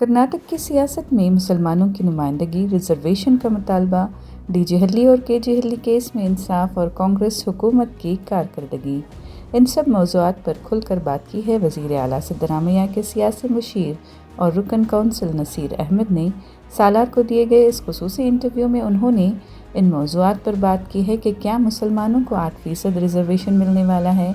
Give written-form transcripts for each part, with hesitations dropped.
कर्नाटक की सियासत में मुसलमानों की नुमाइंदगी, रिजर्वेशन का मुतालबा, डीजे हल्ली और केजे हल्ली केस में इंसाफ और कांग्रेस हुकूमत की कारकर्दगी, इन सब मौज़ूआत पर खुलकर बात की है वज़ीर आला सिद्धरामैया के सियासी मुशीर और रुकन कौंसिल नसीर अहमद ने। सालार को दिए गए इस खुसूसी इंटरव्यू में उन्होंने इन मौज़ूआत पर बात की है कि क्या मुसलमानों को 8% रिजर्वेशन मिलने वाला है,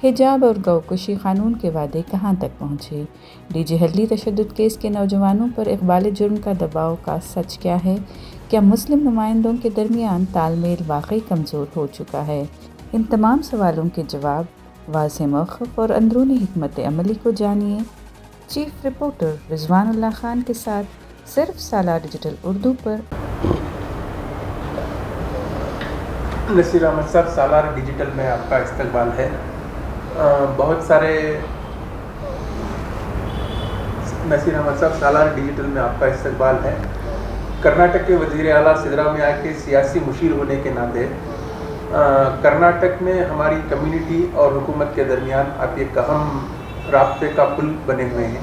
हिजाब और गौकशी क़ानून के वादे कहाँ तक पहुँचे, डीजे हल्ली तशद्दुद केस के नौजवानों पर इक़बाल जुर्म का दबाव का सच क्या है, क्या मुस्लिम नुमाइंदों के दरमियान तालमेल वाकई कमज़ोर हो चुका है। इन तमाम सवालों के जवाब वाज़ेह मौक़िफ़ और अंदरूनी हिकमत अमली को जानिए चीफ रिपोर्टर रिजवानुल्लाह खान के साथ सिर्फ सालार डिजिटल उर्दू पर। नसीर अहमद साहब, सालार डिजिटल में आपका इस्तकबाल है। बहुत सारे नसीर अहमद साहब, सालार डिजिटल में आपका इस्तकबाल है। कर्नाटक के वज़ीर आला सिद्धरामैया के सियासी मुशीर होने के नाते कर्नाटक में हमारी कम्युनिटी और हुकूमत के दरमियान आप एक अहम राब्ते का पुल बने हुए हैं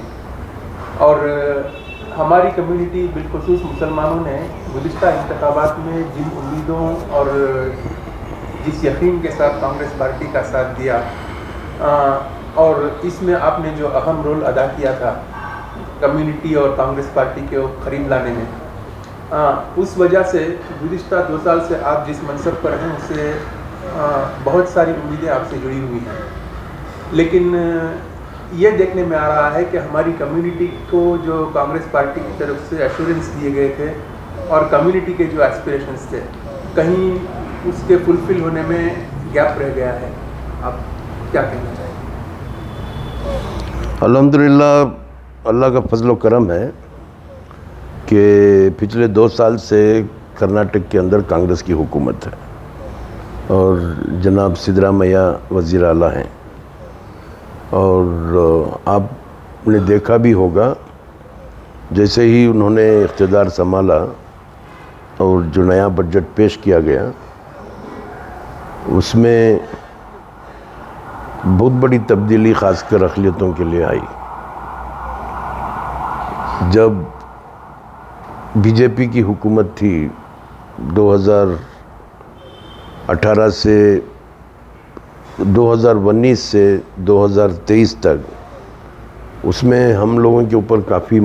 और हमारी कम्युनिटी बिलखुसूस मुसलमानों ने गुज़िश्ता इंतखाबात में जिन उम्मीदों और जिस यकीन के साथ कांग्रेस पार्टी का साथ दिया और इसमें आपने जो अहम रोल अदा किया था कम्युनिटी और कांग्रेस पार्टी के करीब लाने में, उस वजह से गुज़िश्ता 2 साल से आप जिस मनसब पर हैं उससे बहुत सारी उम्मीदें आपसे जुड़ी हुई हैं। लेकिन ये देखने में आ रहा है कि हमारी कम्युनिटी को जो कांग्रेस पार्टी की तरफ से एश्योरेंस दिए गए थे और कम्युनिटी के जो एस्पिरेशंस थे, कहीं उसके फुलफ़िल होने में गैप रह गया है। आप क्या कहना चाहेंगे? अल्हम्दुलिल्लाह, अल्लाह का फजल व करम है कि पिछले 2 साल से कर्नाटक के अंदर कांग्रेस की हुकूमत है और जनाब सिद्धरामैया वज़ीर आला हैं। और आपने देखा भी होगा, जैसे ही उन्होंने इख्तिदार संभाला और जो नया बजट पेश किया गया उसमें बहुत बड़ी तब्दीली ख़ासकर अक़लियतों के लिए आई। जब बीजेपी की हुकूमत थी 2018 से 2019 से 2023 तक, उसमें हम लोगों के ऊपर काफ़ी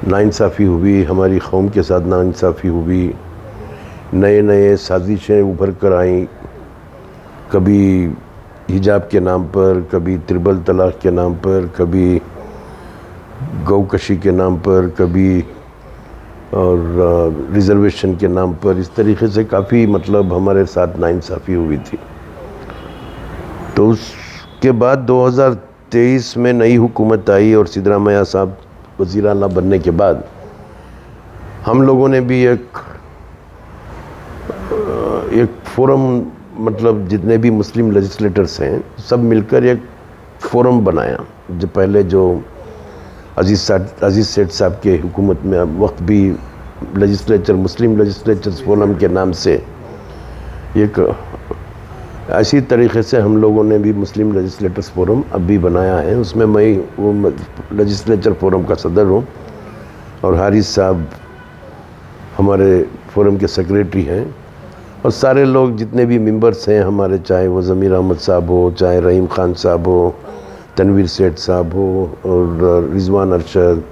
नाइंसाफ़ी हुई, हमारी कौम के साथ नाइंसाफ़ी हुई, नए साजिशें उभर कर आईं, कभी हिजाब के नाम पर, कभी त्रिबल तलाक़ के नाम पर, कभी गौकशी के नाम पर, कभी और रिज़र्वेशन के नाम पर। इस तरीक़े से काफ़ी हमारे साथ नाइंसाफ़ी हुई थी। तो उसके बाद 2023 में नई हुकूमत आई और सिद्धरामैया साहब वज़ीर आला बनने के बाद हम लोगों ने भी एक फ़ोरम, जितने भी मुस्लिम लेजिस्लेटर्स हैं सब मिलकर एक फ़ोरम बनाया। जो पहले जो अज़ीज़ सेठ साहब के हुकूमत में वक्त भी मुस्लिम लेजिस्लेचर्स फ़ोरम के नाम से एक इसी तरीक़े से हम लोगों ने भी मुस्लिम लेजिस्लेटर्स फ़ोरम अब भी बनाया है। उसमें मैं वो लेजिस्लेचर फ़ोरम का सदर हूँ और हारिस साहब हमारे फ़ोरम के सेक्रेटरी हैं और सारे लोग जितने भी मेंबर्स हैं हमारे, चाहे वो ज़मीर अहमद साहब हो, चाहे रहीम ख़ान साहब हो, तनवीर सेठ साहब हो और रिजवान अरशद,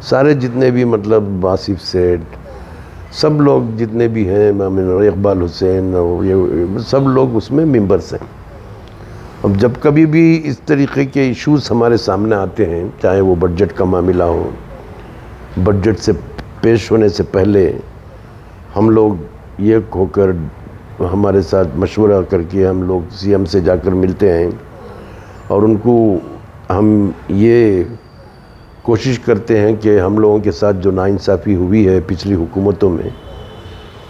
सारे जितने भी आसिफ सेठ, सब लोग जितने भी हैं, इकबाल हुसैन, और ये सब लोग उसमें मेंबर्स हैं। अब जब कभी भी इस तरीक़े के इश्यूज़ हमारे सामने आते हैं, चाहे वो बजट का मामला हो, बजट से पेश होने से पहले हम लोग ये होकर हमारे साथ मशवरा करके हम लोग सीएम से जाकर मिलते हैं और उनको हम ये कोशिश करते हैं कि हम लोगों के साथ जो नाइंसाफ़ी हुई है पिछली हुकूमतों में,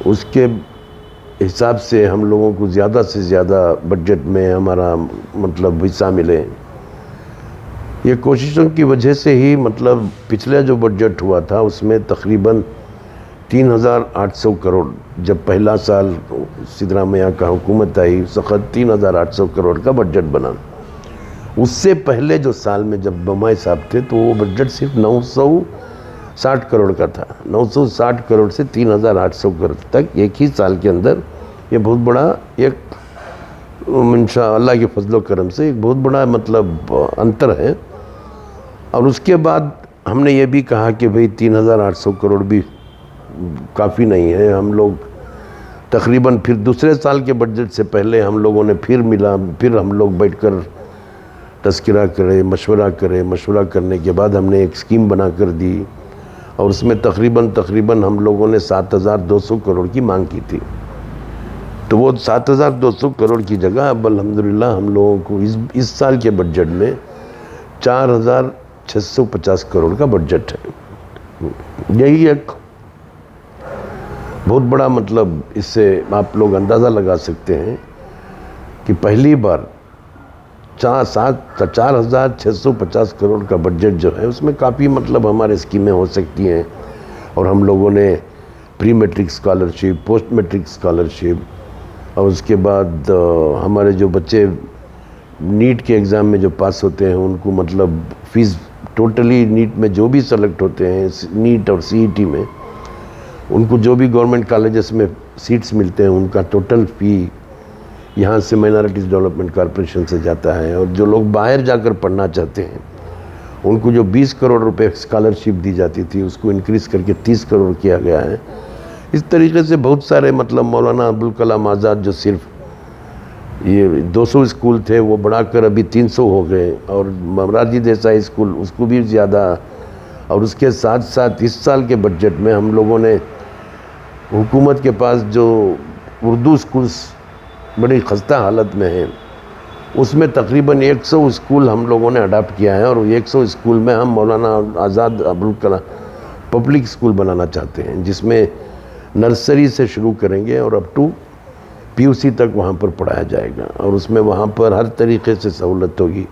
उसके हिसाब से हम लोगों को ज़्यादा से ज़्यादा बजट में हमारा हिस्सा मिले। ये कोशिशों की वजह से ही पिछले जो बजट हुआ था उसमें तकरीबन 3800 करोड़, जब पहला साल सिद्धरामैया का हुकूमत आई, सख़त 3800 करोड़ का बजट बना उससे पहले जो साल में जब बम्बई साहब थे तो वो बजट सिर्फ 960 करोड़ का था। 960 करोड़ से 3,800 करोड़ तक एक ही साल के अंदर, ये बहुत बड़ा एक इंशाअल्लाह के फजलो करम से एक बहुत बड़ा मतलब अंतर है। और उसके बाद हमने ये भी कहा कि भाई 3,800 करोड़ भी काफ़ी नहीं है। हम लोग तकरीबन फिर दूसरे साल के बजट से पहले हम लोगों ने फिर हम लोग बैठकर तस्करा करे, मशवरा करने के बाद हमने एक स्कीम बना कर दी और उसमें तकरीबन हम लोगों ने 7,200 करोड़ की मांग की थी। तो वो 7,200 करोड़ की जगह अब अल्हम्दुलिल्लाह हम लोगों को इस साल के बजट में 4,650 करोड़ का बजट है। यही एक बहुत बड़ा मतलब, इससे आप लोग अंदाज़ा लगा सकते हैं कि पहली बार 4,650 करोड़ का बजट जो है उसमें काफ़ी मतलब हमारे स्कीमें हो सकती हैं। और हम लोगों ने pre matric scholarship, post matric scholarship, और उसके बाद हमारे जो बच्चे नीट के एग्ज़ाम में जो पास होते हैं उनको मतलब फ़ीस टोटली नीट में जो भी सेलेक्ट होते हैं नीट और सीईटी में, उनको जो भी गवर्नमेंट कॉलेजेस में सीट्स मिलते हैं उनका टोटल फ़ी यहाँ से माइनॉरिटीज़ डेवलपमेंट कॉरपोरेशन से जाता है। और जो लोग बाहर जाकर पढ़ना चाहते हैं उनको जो 20 करोड़ रुपए स्कॉलरशिप दी जाती थी उसको इंक्रीज़ करके 30 करोड़ किया गया है। इस तरीके से बहुत सारे मतलब मौलाना अब्दुल कलाम आज़ाद जो सिर्फ ये 200 स्कूल थे वो बढ़ाकर अभी 300 हो गए, और मोरारजी देसाई स्कूल उसको भी ज़्यादा। और उसके साथ साथ इस साल के बजट में हम लोगों ने हुकूमत के पास जो उर्दू स्कूल्स बड़ी खस्ता हालत में हैं उसमें तकरीबन 100 स्कूल हम लोगों ने अडाप्ट किया है, और 100 स्कूल में हम मौलाना आज़ाद अब्दुल कलाम पब्लिक स्कूल बनाना चाहते हैं जिसमें नर्सरी से शुरू करेंगे और अप टू पीयूसी तक वहाँ पर पढ़ाया जाएगा। और उसमें वहाँ पर हर तरीके से सहूलत होगी,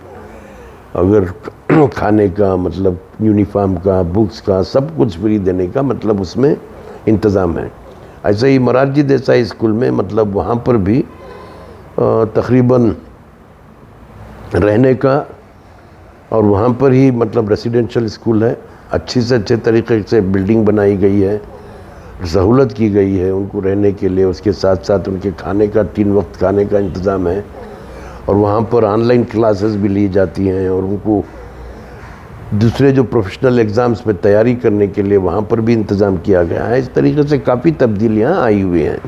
अगर खाने का मतलब यूनिफॉर्म का, बुक्स का, सब कुछ फ्री देने का मतलब उसमें इंतज़ाम है। ऐसे ही मोरारजी देसाई स्कूल में मतलब वहाँ पर भी तकरीबन रहने का, और वहाँ पर ही मतलब रेसिडेंशियल स्कूल है, अच्छी से अच्छे तरीके से बिल्डिंग बनाई गई है, सहूलत की गई है उनको रहने के लिए। उसके साथ साथ उनके खाने का 3 वक्त खाने का इंतज़ाम है, और वहाँ पर ऑनलाइन क्लासेस भी ली जाती हैं, और उनको दूसरे जो प्रोफेशनल एग्ज़ाम्स में तैयारी करने के लिए वहाँ पर भी इंतज़ाम किया गया है। इस तरीके से काफ़ी तब्दीलियाँ आई हुई हैं,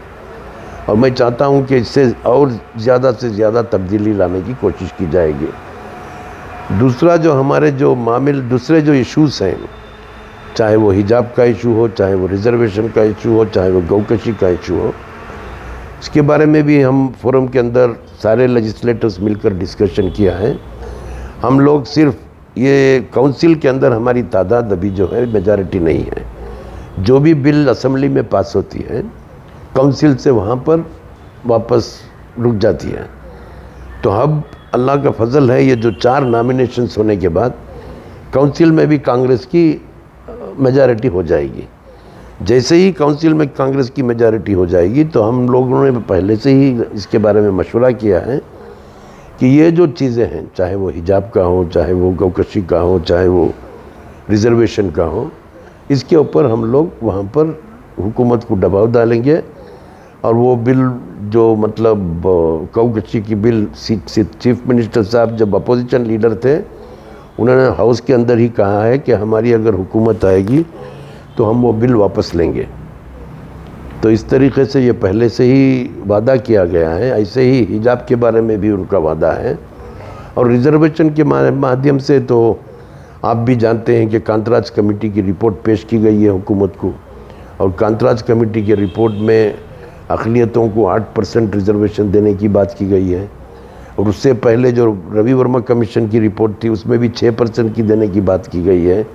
और मैं चाहता हूँ कि इससे और ज़्यादा से ज़्यादा तब्दीली लाने की कोशिश की जाएगी। दूसरा जो हमारे जो दूसरे जो इश्यूज़ हैं, चाहे वो हिजाब का इशू हो, चाहे वो रिज़र्वेशन का इशू हो, चाहे वो गौकशी का इशू हो, इसके बारे में भी हम फोरम के अंदर सारे लेजिस्लेटर्स मिलकर डिस्कशन किया है। हम लोग सिर्फ ये काउंसिल के अंदर हमारी तादाद अभी जो है मेजॉरिटी नहीं है, जो भी बिल असेंबली में पास होती है काउंसिल से वहाँ पर वापस रुक जाती है। तो अब अल्लाह का फजल है, ये जो 4 नॉमिनेशंस होने के बाद काउंसिल में भी कांग्रेस की मेजॉरिटी हो जाएगी। जैसे ही काउंसिल में कांग्रेस की मेजॉरिटी हो जाएगी तो हम लोगों ने पहले से ही इसके बारे में मशवरा किया है कि ये जो चीज़ें हैं, चाहे वो हिजाब का हो, चाहे वो गौकशी का हो, चाहे वो रिज़र्वेशन का हो, इसके ऊपर हम लोग वहाँ पर हुकूमत को दबाव डालेंगे। और वो बिल जो मतलब गौकशी की बिल, चीफ मिनिस्टर साहब जब अपोजिशन लीडर थे उन्होंने हाउस के अंदर ही कहा है कि हमारी अगर हुकूमत आएगी तो हम वो बिल वापस लेंगे। तो इस तरीके से ये पहले से ही वादा किया गया है। ऐसे ही हिजाब के बारे में भी उनका वादा है। और रिज़र्वेशन के माध्यम से तो आप भी जानते हैं कि कांतराज कमेटी की रिपोर्ट पेश की गई है हुकूमत को, और कांतराज कमेटी की रिपोर्ट में अक़लियतों को 8% रिज़र्वेशन देने की बात की गई है। और उससे पहले जो रवि वर्मा कमीशन की रिपोर्ट थी उसमें भी 6% की देने की बात की गई है।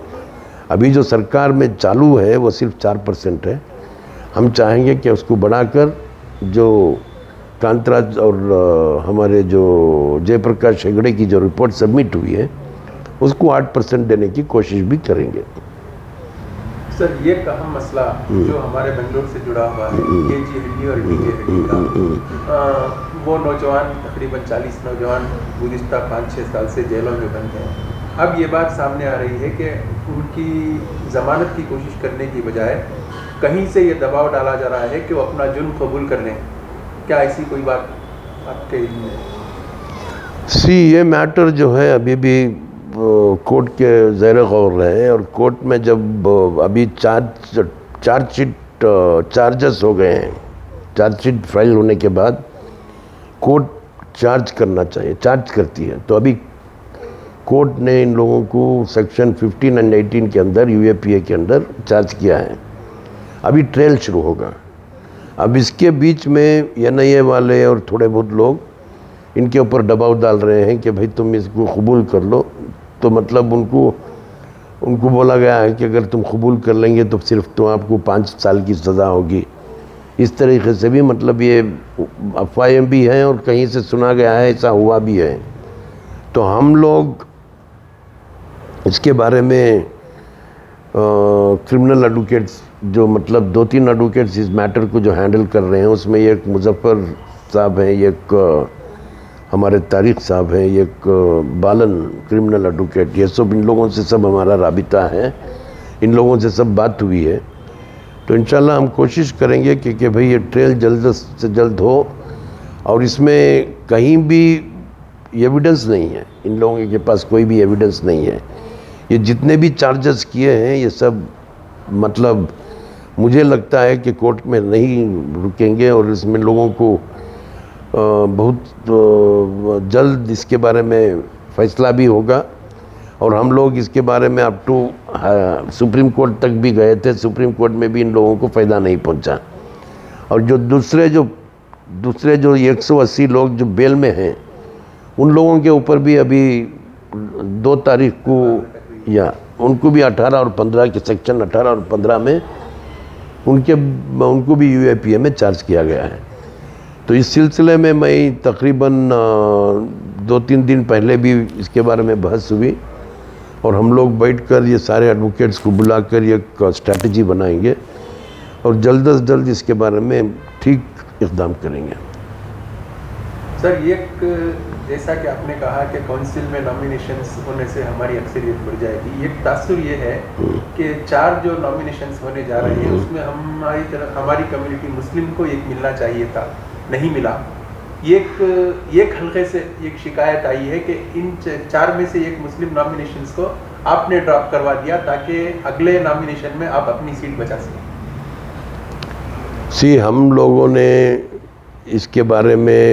अभी जो सरकार में चालू है वो सिर्फ 4% है। हम चाहेंगे कि उसको बढ़ाकर जो कांतराज और हमारे जो जयप्रकाश हेगड़े की जो रिपोर्ट सबमिट हुई है उसको 8% देने की कोशिश भी करेंगे। सर, ये अहम मसला जो हमारे बेंगलोर से जुड़ा हुआ है, केजी हिल्ली और डीजे हिल्ली का, वो नौजवान तकरीबन 40 नौजवान गुज़िश्ता 5-6 साल से जेलों में बंद हैं। अब ये बात सामने आ रही है कि उनकी ज़मानत की कोशिश करने की बजाय कहीं से ये दबाव डाला जा रहा है कि वो अपना जुर्म कबूल कर लें। क्या ऐसी कोई बात आपके इल्म में? ये मैटर जो है अभी भी कोर्ट के ज़ेर गौर है, और कोर्ट में जब अभी चार्जेस हो गए हैं, चार्जशीट फाइल होने के बाद कोर्ट चार्ज करती है। तो अभी कोर्ट ने इन लोगों को सेक्शन 15 और 18 के अंदर UAPA के अंदर चार्ज किया है। अभी ट्रायल शुरू होगा। अब इसके बीच में NIA वाले और थोड़े बहुत लोग इनके ऊपर दबाव डाल रहे हैं कि भाई तुम इसको कबूल कर लो। तो मतलब उनको बोला गया है कि अगर तुम कबूल कर लेंगे तो सिर्फ तो आपको 5 साल की सज़ा होगी। इस तरीके से भी मतलब ये अफवाहें भी हैं और कहीं से सुना गया है, ऐसा हुआ भी है। तो हम लोग इसके बारे में क्रिमिनल एडवोकेट्स जो मतलब 2-3 एडवोकेट्स इस मैटर को जो हैंडल कर रहे हैं, उसमें एक मुजफ्फर साहब हैं, एक हमारे तारिक साहब हैं, एक बालन क्रिमिनल एडवोकेट, ये सब इन लोगों से सब हमारा राबिता है, इन लोगों से सब बात हुई है। तो इंशाल्लाह हम कोशिश करेंगे कि भाई ये ट्रायल जल्द से जल्द हो, और इसमें कहीं भी एविडेंस नहीं है, इन लोगों के पास कोई भी एविडेंस नहीं है। ये जितने भी चार्जेस किए हैं ये सब मतलब मुझे लगता है कि कोर्ट में नहीं रुकेंगे, और इसमें लोगों को बहुत जल्द इसके बारे में फ़ैसला भी होगा। और हम लोग इसके बारे में अप टू सुप्रीम कोर्ट तक भी गए थे, सुप्रीम कोर्ट में भी इन लोगों को फ़ायदा नहीं पहुंचा। और जो दूसरे जो 180 लोग जो बेल में हैं, उन लोगों के ऊपर भी अभी 2 तारीख को या उनको भी 18 और 15 के सेक्शन 18 और 15 में उनको भी UAPA में चार्ज किया गया है। तो इस सिलसिले में मैं तकरीबन 2-3 दिन पहले भी इसके बारे में बहस हुई, और हम लोग बैठकर ये सारे एडवोकेट्स को बुलाकर एक स्ट्रैटेजी बनाएंगे और जल्द से जल्द इसके बारे में ठीक इक़दाम करेंगे। सर, जैसा कि आपने कहा कि काउंसिल में नॉमिनेशंस होने से हमारी अक्सरियत बढ़ जाएगी, एक तासुर ये है कि 4 जो नॉमिनेशंस होने जा रहे हैं उसमें हमारी कम्युनिटी मुस्लिम को एक मिलना चाहिए था, नहीं मिला। एक हल्के से एक शिकायत आई है कि इन 4 में से एक मुस्लिम नॉमिनेशंस को आपने ड्रॉप करवा दिया ताकि अगले नॉमिनेशन में आप अपनी सीट बचा सकें। हम लोगों ने इसके बारे में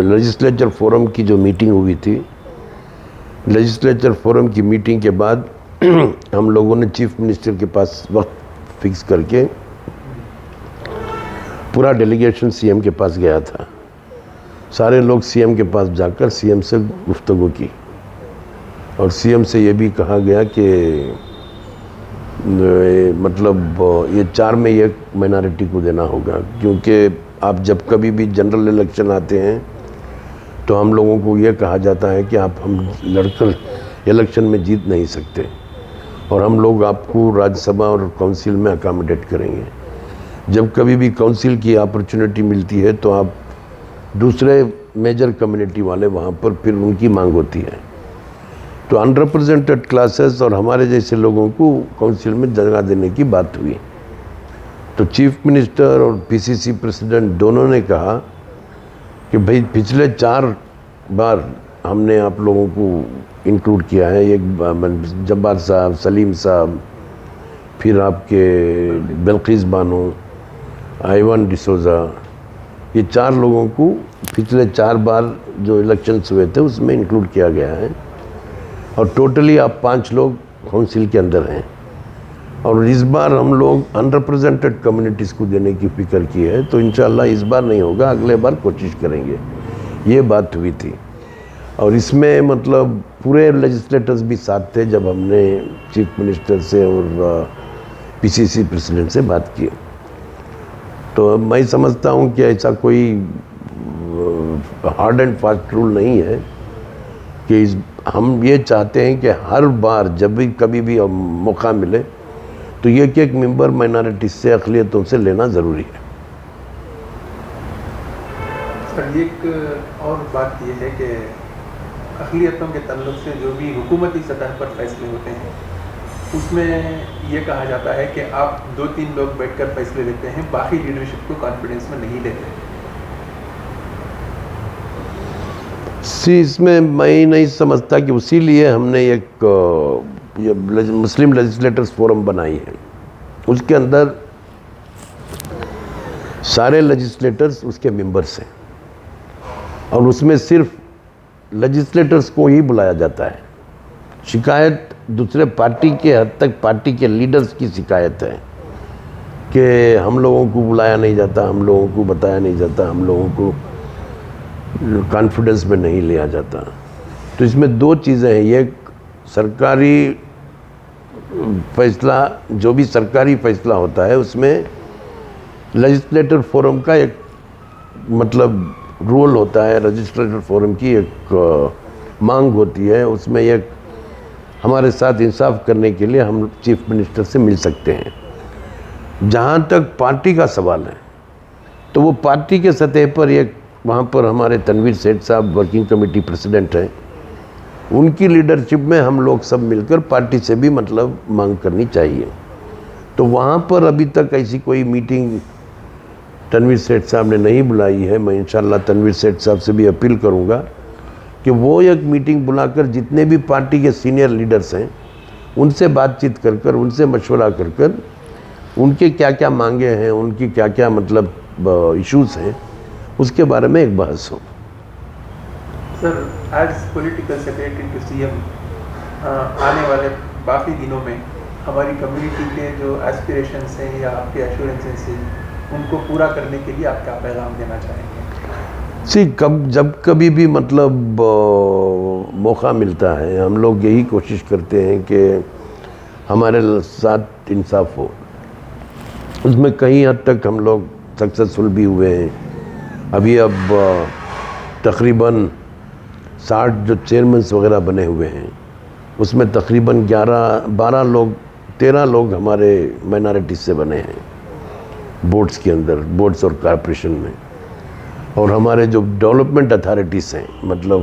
लेजिस्लेचर फोरम की जो मीटिंग हुई थी, लेजिस्लेचर फोरम की मीटिंग के बाद हम लोगों ने चीफ मिनिस्टर के पास वक्त फिक्स करके पूरा डेलीगेशन CM के पास गया था। सारे लोग CM के पास जाकर CM से गुफ्तगू की, और CM से ये भी कहा गया कि मतलब ये 4 में एक माइनॉरिटी को देना होगा, क्योंकि आप जब कभी भी जनरल इलेक्शन आते हैं तो हम लोगों को ये कहा जाता है कि हम लड़कर इलेक्शन में जीत नहीं सकते, और हम लोग आपको राज्यसभा और काउंसिल में अकोमोडेट करेंगे। जब कभी भी काउंसिल की अपॉर्चुनिटी मिलती है तो आप दूसरे मेजर कम्युनिटी वाले वहाँ पर फिर उनकी मांग होती है। तो अनरिप्रेजेंटेड क्लासेस और हमारे जैसे लोगों को काउंसिल में जगह देने की बात हुई। तो चीफ मिनिस्टर और PCC प्रेसिडेंट दोनों ने कहा कि भाई पिछले 4 बार हमने आप लोगों को इंक्लूड किया है, एक जब्बार साहब, सलीम साहब, फिर आपके बिल्किस बानो, आइवान डिसोजा, ये 4 लोगों को पिछले 4 बार जो इलेक्शंस हुए थे उसमें इंक्लूड किया गया है, और टोटली आप 5 लोग काउंसिल के अंदर हैं। और इस बार हम लोग अनरिप्रेजेंटेड कम्युनिटीज़ को देने की फिक्र की है, तो इंशाल्लाह इस बार नहीं होगा, अगले बार कोशिश करेंगे। ये बात हुई थी, और इसमें मतलब पूरे लेजिस्लेटर्स भी साथ थे जब हमने चीफ मिनिस्टर से और PCC प्रेसिडेंट से बात की। तो मैं समझता हूँ कि ऐसा कोई हार्ड एंड फास्ट रूल नहीं है कि हम ये चाहते हैं कि हर बार जब भी कभी भी मौका मिले तो ये एक मेंबर माइनॉरिटी से, अक़लियतों से लेना ज़रूरी है। सर एक और बात ये है कि अक़लियतों के ताल्लुक से जो भी हुकूमती सतह पर फैसले होते हैं उसमें ये कहा जाता है कि आप 2-3 लोग बैठकर फैसले लेते हैं, बाकी लीडरशिप को कॉन्फिडेंस में नहीं लेते। इसमें मैं नहीं समझता कि उसी लिए हमने एक मुस्लिम लेजिस्लेटर्स फोरम बनाई है। उसके अंदर सारे लेजिस्लेटर्स उसके मेंबर्स हैं और उसमें सिर्फ लेजिस्लेटर्स को ही बुलाया जाता है। शिकायत दूसरे पार्टी के हद तक पार्टी के लीडर्स की शिकायत है कि हम लोगों को बुलाया नहीं जाता, हम लोगों को बताया नहीं जाता, हम लोगों को कॉन्फिडेंस में नहीं लिया जाता। तो इसमें दो चीज़ें हैं, एक सरकारी फैसला, जो भी सरकारी फैसला होता है उसमें लेजिस्लेटर फोरम का एक मतलब रोल होता है, लेजिस्लेटर फोरम की एक मांग होती है। उसमें एक हमारे साथ इंसाफ करने के लिए हम चीफ मिनिस्टर से मिल सकते हैं। जहाँ तक पार्टी का सवाल है तो वो पार्टी के सतह पर एक वहाँ पर हमारे तनवीर सेठ साहब वर्किंग कमेटी प्रेसिडेंट हैं, उनकी लीडरशिप में हम लोग सब मिलकर पार्टी से भी मतलब मांग करनी चाहिए। तो वहाँ पर अभी तक ऐसी कोई मीटिंग तनवीर सेठ साहब ने नहीं बुलाई है। मैं इंशाल्लाह तनवीर सेठ साहब से भी अपील करूँगा कि वो एक मीटिंग बुलाकर जितने भी पार्टी के सीनियर लीडर्स हैं उनसे बातचीत कर कर, उनसे मशवरा कर कर, उनके क्या क्या मांगे हैं, उनकी क्या क्या मतलब इश्यूज़ हैं, उसके बारे में एक बहस हो। Sir as political secretary to CM आने वाले बाकी दिनों में हमारी कम्युनिटी के जो एस्पिरेशंस हैं या आपके एश्योरेंसेस हैं उनको पूरा करने के लिए आप क्या पैगाम देना चाहेंगे? जब कभी भी मतलब मौका मिलता है हम लोग यही कोशिश करते हैं कि हमारे साथ इंसाफ हो। उसमें कहीं हद तक हम लोग सक्सेसफुल भी हुए हैं। अभी अब तकरीबन 60 जो चेयरमैन्स वगैरह बने हुए हैं उसमें तकरीबन 13 लोग हमारे माइनॉरिटीज से बने हैं बोर्ड्स के अंदर, बोर्ड्स और कॉरपोरेशन में। और हमारे जो डेवलपमेंट अथॉरिटीज़ हैं मतलब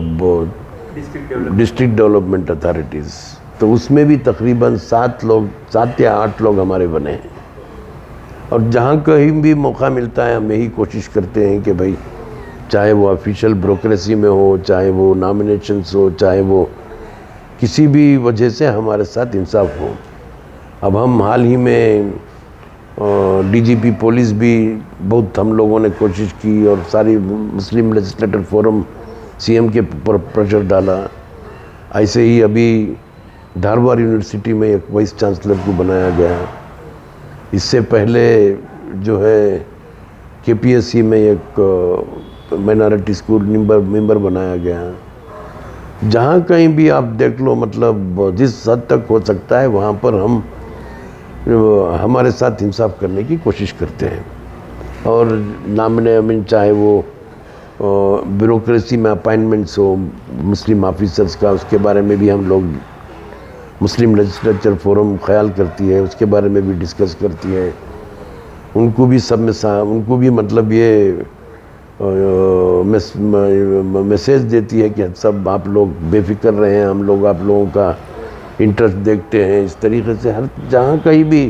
डिस्ट्रिक्ट डेवलपमेंट अथॉरिटीज़, तो उसमें भी तकरीबन 7 या 8 लोग हमारे बने हैं। और जहाँ कहीं भी मौका मिलता है हम यही कोशिश करते हैं कि भाई चाहे वो ऑफिशियल ब्रोक्रेसी में हो, चाहे वो नॉमिनेशंस हो, चाहे वो किसी भी वजह से हमारे साथ इंसाफ हो। अब हम हाल ही में डीजीपी पुलिस भी बहुत हम लोगों ने कोशिश की और सारी मुस्लिम लेजिस्लेटर फोरम सीएम के ऊपर प्रेशर डाला। ऐसे ही अभी धारवाड़ यूनिवर्सिटी में एक वाइस चांसलर को बनाया गया। इससे पहले जो है केपीएससी में एक माइनॉरिटी स्कूल मेंबर बनाया गया। जहाँ कहीं भी आप देख लो मतलब जिस हद तक हो सकता है वहाँ पर हम हमारे साथ इंसाफ करने की कोशिश करते हैं। और नामिनेशन चाहे वो ब्यूरोक्रेसी में अपॉइंटमेंट्स हो मुस्लिम ऑफिसर्स का, उसके बारे में भी हम लोग मुस्लिम लेजिस्लेचर फोरम ख्याल करती है, उसके बारे में भी डिस्कस करती है। उनको भी सब में उनको भी मतलब ये मैसेज देती है कि सब आप लोग बेफिक्र रहे हैं, हम लोग आप लोगों का इंटरेस्ट देखते हैं। इस तरीके से हर जहाँ कहीं भी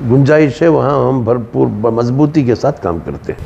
गुंजाइश है वहाँ हम भरपूर मजबूती के साथ काम करते हैं।